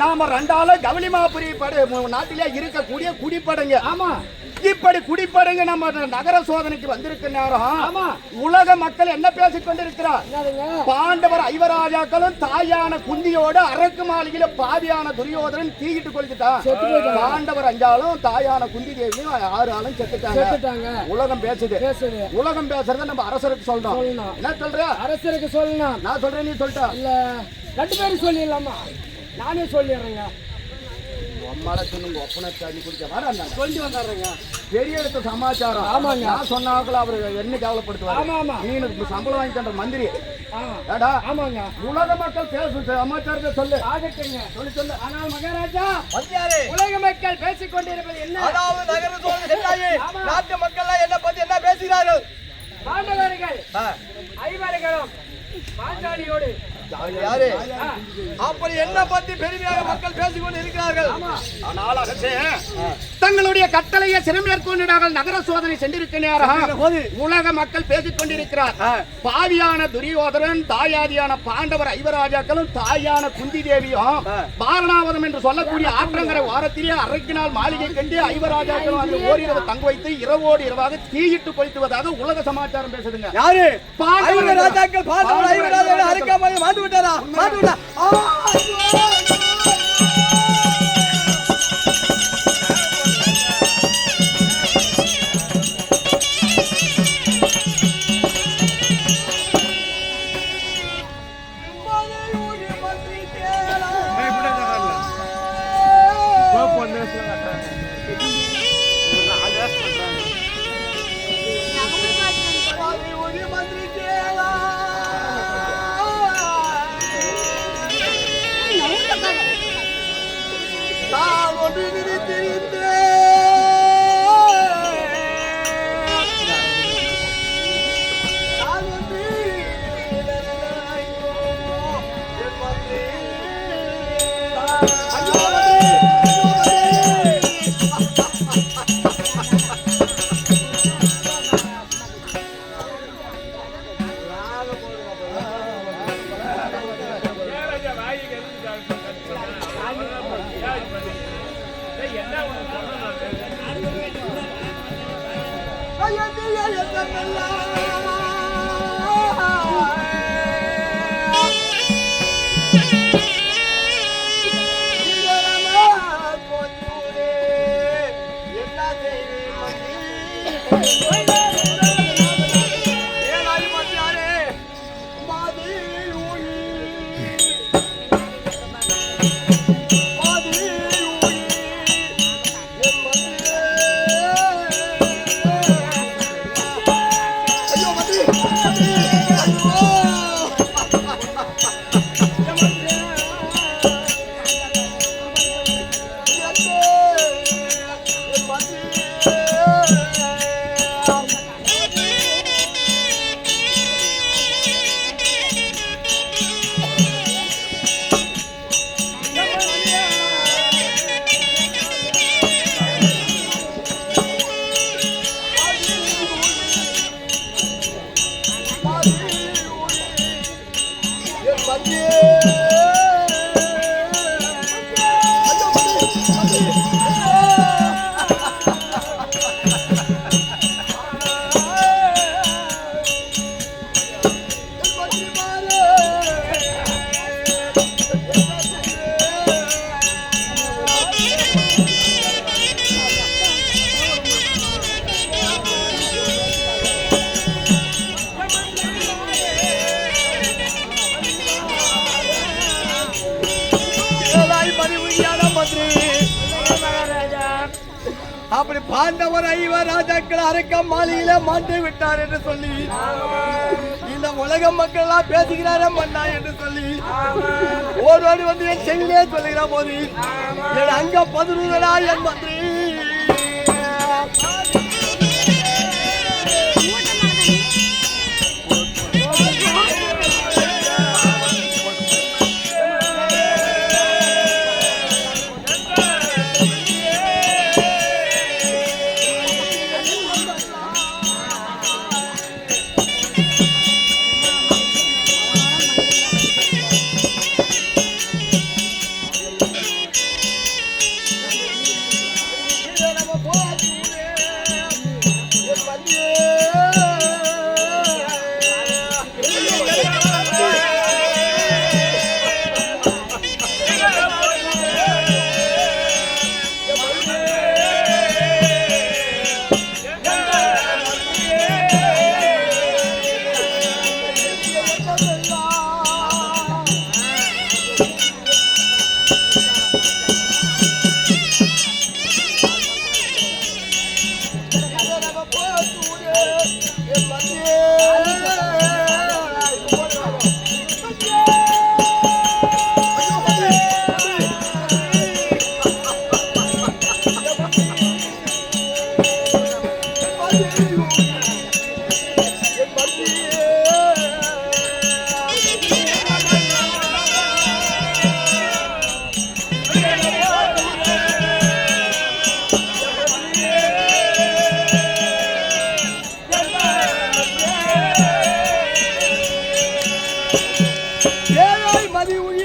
நாம ரெண்டால கவனிமாபுரி நாட்டிலே இருக்கக்கூடிய குடிப்படைங்க. ஆமா, இப்படி குடிப்படைங்க நம்ம நகர சோதனைக்கு வந்திருக்க நேரம் உலக மக்கள் என்ன பேசிக் கொண்டிருக்கிறார்? பாண்டவர் ஐவராஜாக்களும் தாயான குந்தியோடு அரக்கு மாளிகையில பாதியான துரியோதனன் தீயிட்டு கொளுத்துட்டான். பாண்டவர் 5 ஆளும் தாயான குந்தி தேவியும் 6 ஆளும் செத்துட்டாங்க. உலகம் பேசுது. உலகம் பேசுறத நம்ம அரசருக்கு சொல்றோம். என்ன சொல்ற? அரசருக்கு சொல்லணும். நான் சொல்றேன், நீ சொல்லிட்டா இல்ல 2 பேரும் சொல்லிடலாமா? நானே சொல்லிடுறேங்க. பெரிய இடத்த சமாச்சாரம். ஆமாங்க, நான் சொன்னாக்கள் அவர் என்ன கேவலப்படுத்துவார். சம்பளம் வாங்கி தந்த மந்திரி. ஆமாங்க, உலக மக்கள் பேசும் சமாச்சாரத்தை சொல்லு. சொல்லி சொல்லு. ஆனால் மகாராஜா, உலக மக்கள் பேசிக் கொண்டிருப்பது என்ன? அதாவது நகர நாட்டு மக்கள் என்ன பத்தி என்ன பேசுகிறார்கள்? பாண்டவர்கள் ஐவர்களும் பாஞ்சாலியோடு அப்படி என்ன பத்தி பெருமையாக மக்கள் பேசிக் கொண்டு இருக்கிறார்கள். ஆனால் தங்களுடைய கட்டளையை சிறமேற்கொண்டார்கள். நகர சோதனை சென்றிருக்க நேரம் உலக மக்கள் பேசிக் கொண்டிருக்கிறார். பாவியான துரியோதனன், தாயாதியான பாண்டவர் ஐவராஜாக்களும் தாயான குந்தி தேவியும் பாரணாவதம் என்று சொல்லக்கூடிய ஆற்றங்கரை வாரத்திலே அரக்கினால் மாளிகை கண்டு ஐவராஜாக்களும் அங்கு ஓரிரவு தங்க வைத்து இரவோடு இரவாக தீயிட்டு கொளுத்துவதாக உலக சமாச்சாரம் பேசுதுங்க. யாரு? பாண்டவர் ராஜாக்கள் பாண்டவர் ஐவராஜாக்கள் அரக்காமல் மாண்டு விட்டாரா? மாண்டு விட்டா. அப்படி பாண்டவர் ஐவராஜாக்கள் அரக்க மாளிகையில மாண்டு விட்டார் என்று சொல்லி இந்த உலக மக்கள் எல்லாம் பேசுகிறார மன்னா என்று சொல்லி ஓரோடு வந்து என் செல்லே சொல்லுகிற போது என் அங்க பதினூறா என் மந்திரி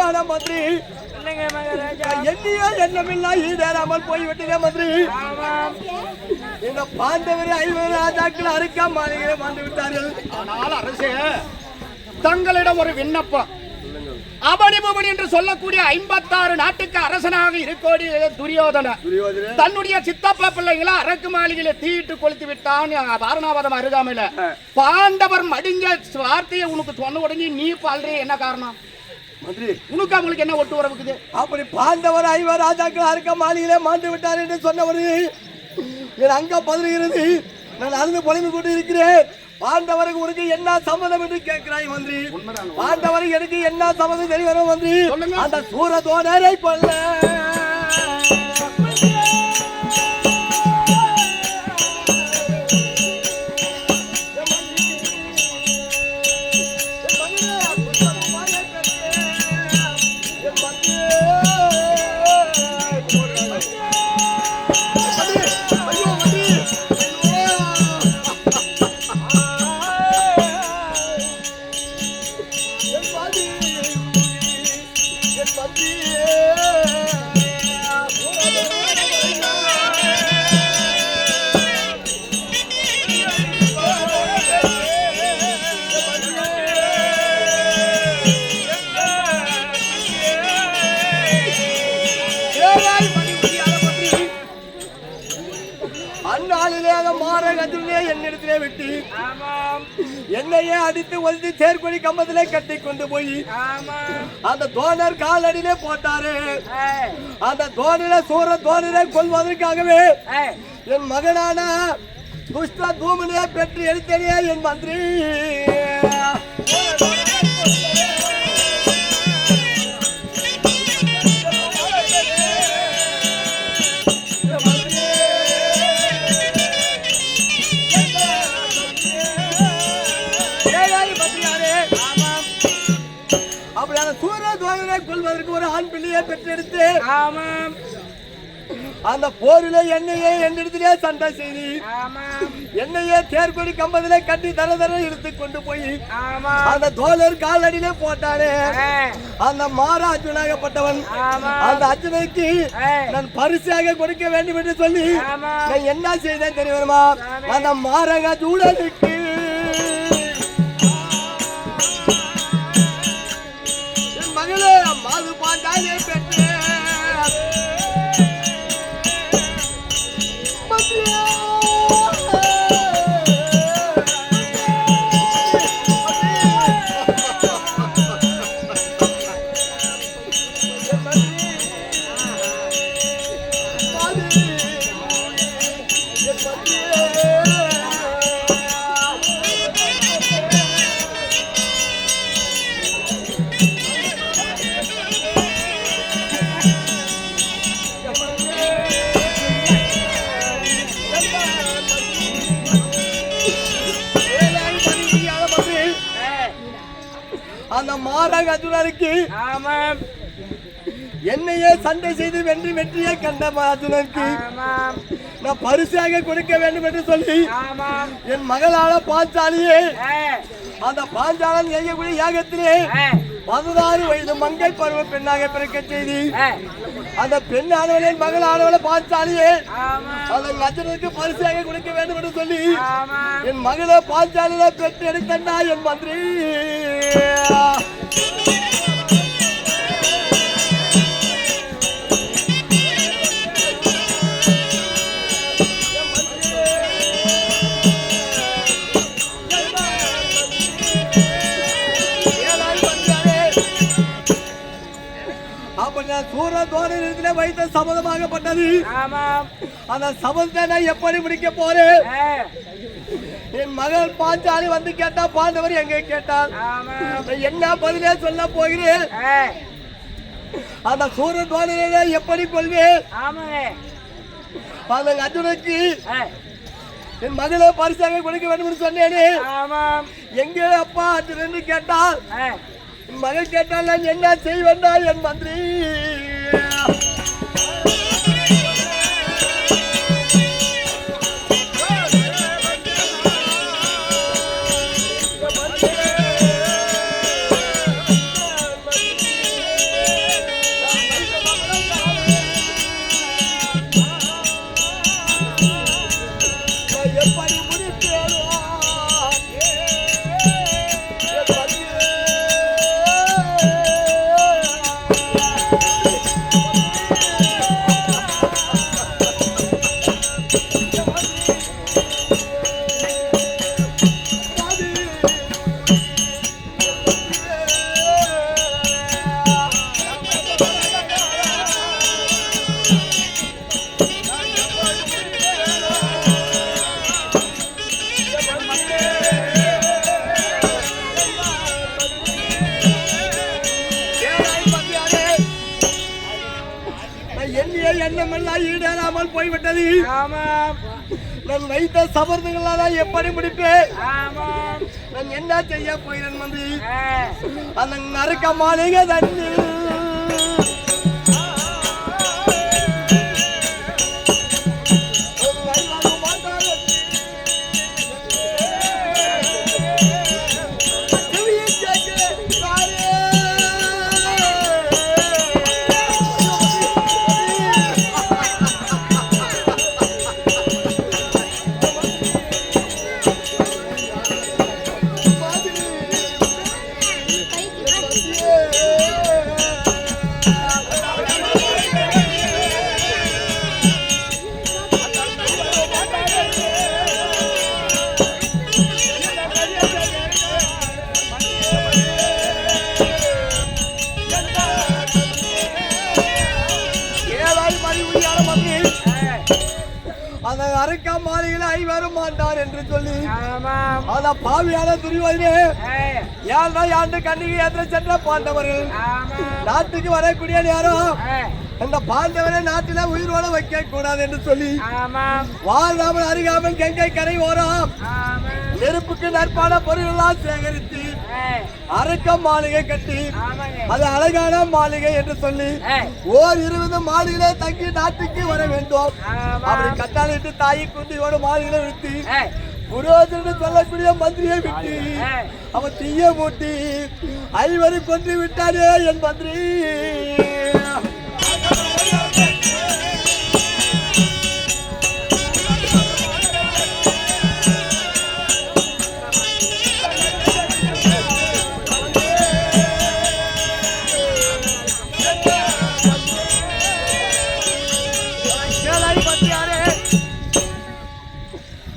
மகனான மந்திரி எண்ணியோ எண்ணமில்லா ஈடேறாமல் போய்விட்டதே மந்திரி. இந்த பாண்டவர் 50 ராஜாக்கள் அறுக்கா மாளிகையை வந்து விட்டார்கள். ஆனால் அரசே, தங்களிடம் ஒரு விண்ணப்பம். அபனிபுபனி என்று சொல்லக்கூடிய 56 நாட்டுக்கு அரசனாக இருக்கக்கூடிய துரியோதன தன்னுடைய சித்தப்பா பிள்ளைகளை அரக்கு மாளிகையில தீயிட்டு கொளுத்து விட்டான். வாரணாவதம் அருகாமையில பாண்டவர் மடிஞ்ச வார்த்தையை உனக்கு சொன்ன உடனே நீ பால்றே, என்ன காரணம்? மந்திரி, உனக்கு அவங்களுக்கு என்ன ஒட்டு உறவுக்குது? அப்படி பாண்டவர் 50 ராஜாக்கள் அறுக்க மாளிகையிலே மாண்டு விட்டார் என்று சொன்னவர் என் அங்க பதறுகிறது. நான் அழுது புலம்பி கொண்டு இருக்கிறேன். பாண்டவருக்கு உனக்கு என்ன சம்மதம் என்று கேட்கிறாய் மந்திரி. பாண்டவருக்கு எனக்கு என்ன சம்மதம் தெரியும் மந்திரி? அந்த சூரதோனரை கொல்ல என்னிடத்திலே விட்டு என்னையே அடித்து ஒழுதி சேர்கொடி கம்பத்திலே கட்டி கொண்டு போய் அந்த தோணர் காலடியிலே போட்டாரு. அந்த தோணில சூர தோணரை கொள்வதற்காகவே என் மகனான துஷ்ட தூமனையை பெற்று எடுத்தனே என் மந்திரி. கொள்வதற்கு ஒரு ஆண் பிள்ளையை பெற்றெடுத்து அந்த போரிலே என்னையே என்னிடத்திலே சண்டை செய்து என்னையே தேர்கொடி கம்பத்திலே கட்டி தர தர இழுத்து கொண்டு போய் அந்த தோழர் காலடியிலே போட்டானே அந்த மாற அர்ஜுனாகப்பட்டவன். அந்த அர்ஜுனுக்கு நான் பரிசாக கொடுக்க வேண்டும் என்று சொல்லி நான் என்ன செய்தேன் தெரியுமா? அந்த மாரக சூழலுக்கு மாது பாண்டாலே பெற்ற அந்த மாறாக அர்ஜுனருக்கு என்னையே சண்டை செய்து வெற்றியை கண்ட அர்ஜுனருக்கு நான் பரிசாக கொடுக்க வேண்டும் என்று சொல்லி என் மகளான பாஞ்சாலியே அந்த பாஞ்சாலன் செய்யக்கூடிய யாகத்திலே 16 வயது மங்கை பருவ பெண்ணாக பிறக்க செய்தி அந்த பெண்ணானவளின் மகளானவளை பாஞ்சாலியே அந்த அர்ஜுனனுக்கு பரிசாக கொடுக்க வேண்டும் என்று சொல்லி என் மகளை பாஞ்சாலியை பெற்று எடுத்தா என் மந்திரி. சூரதோனிடத்திலே வைத்த சபதமாகப்பட்டது. அந்த சபதத்தை நான் எப்படி முடிக்க போறேன்? என் மகள் பாஞ்சாலி வந்து கேட்டா பாண்டவர் எங்க கேட்டால் என்ன பதிலே சொல்ல போகிறேன்? அந்த சூரதோனிலே எப்படி கொள்வேன்? அந்த அர்ஜுனுக்கு என் மகளை பரிசாக கொடுக்க வேண்டும் என்று சொன்னேனே, எங்க அப்பா அர்ஜுனன் கேட்டால் மகள் கேட்டால் நான் என்ன செய்வேண்டா என் மந்திரி. எண்ணிய எண்ணமெல்லாம் ஈடேறாமல் போய்விட்டது. நான் வைத்த சபர்தங்களால் எப்படி முடிப்பேன்? நான் என்ன செய்ய போகிறேன் மந்திரி? அந்த நறுக்க மாளிகை தண்ணி அந்த அரைக்க மாளிகையில் ஐவரும் மாட்டார் என்று சொல்லி அந்த பாவியான துரியோதனே 7 ஆண்டு கண்ணிகை ஏற்ற சென்ற பாண்டவர்கள் நாட்டுக்கு வரக்கூடிய நேரம் அந்த பாண்டவரை நாட்டில உயிரோட வைக்க கூடாது என்று சொல்லி வாழ்நாமல் அறியாமல் கங்கை கரை ஓரம் நெருப்புக்கு நற்பான பொருள்களால் சேகரித்து அரக்க மாளிகை கட்டி அது அழகான மாளிகை என்று சொல்லி 20 மாளிகையில தங்கி நாட்டுக்கு வர வேண்டும். அப்படி கட்டாளிட்டு தாயை குந்தியோட மாளிகையில விட்டு புரோஜன சொல்லக்கூடிய மந்திரியை விட்டு அவன் தீய மூட்டி ஐவரை கொன்று விட்டானே என் மந்திரி.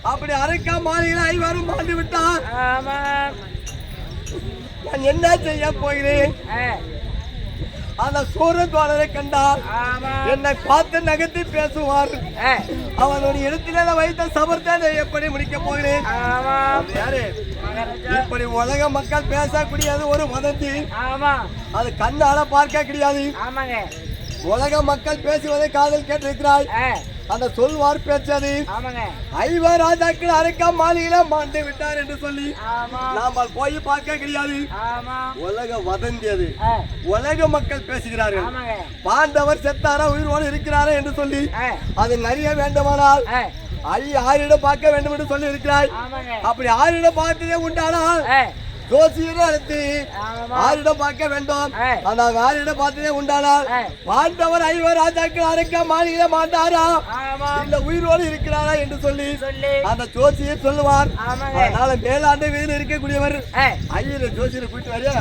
அப்படி அரைக்கா மாளிகையில் ஐவரும் மாண்டு விட்டார். நான் என்ன செய்ய போகிறேன்? அந்த சூரத்வாரரை கண்டால் என்னை பார்த்து நகர்த்தி பேசுவார். அவனுடைய இடத்தில வைத்த சபர்த்தை எப்படி முடிக்க போகிறேன்? யாரு இப்படி உலக மக்கள் பேசக்கூடியது ஒரு வதந்தி. அது கண்ணால பார்க்க கிடையாது. உலக மக்கள் பேசுவதை காதல் கேட்டிருக்கிறாய். அந்த சொல்வார் பேச்சது ஐவர் ராஜாக்கள் அரைக்கா மாளிகையில மாண்டு விட்டார் என்று சொல்லி நாம போய் பார்க்க கிடையாது. உலக வதந்தியது. உலக மக்கள் பேசுகிறார்கள். பாண்டவர் செத்தாரா உயிரோடு இருக்கிறாரா என்று சொல்லி அது நிறைய வேண்டுமானால் ஆரிடம் பார்க்க வேண்டும் என்று சொல்லி இருக்கிறாய். அப்படி ஆரிடம் பார்த்ததே உண்டானால் ஜோசியரை அழைத்து ஆரிடம் பார்க்க வேண்டும். அந்த ஆரிடம் பார்த்ததே உண்டானால் பாண்டவர் ஐவர் ராஜாக்கள் அரைக்க மாளிகையில மாண்டாரா இல்ல உயிரோடு இருக்கிறாரா என்று சொல்லி அந்த ஜோசியர் சொல்லுவார். அதனால மேலாண்டு வீதியில் இருக்கக்கூடியவர் ஐயர் ஜோசியரை கூட்டு வரையா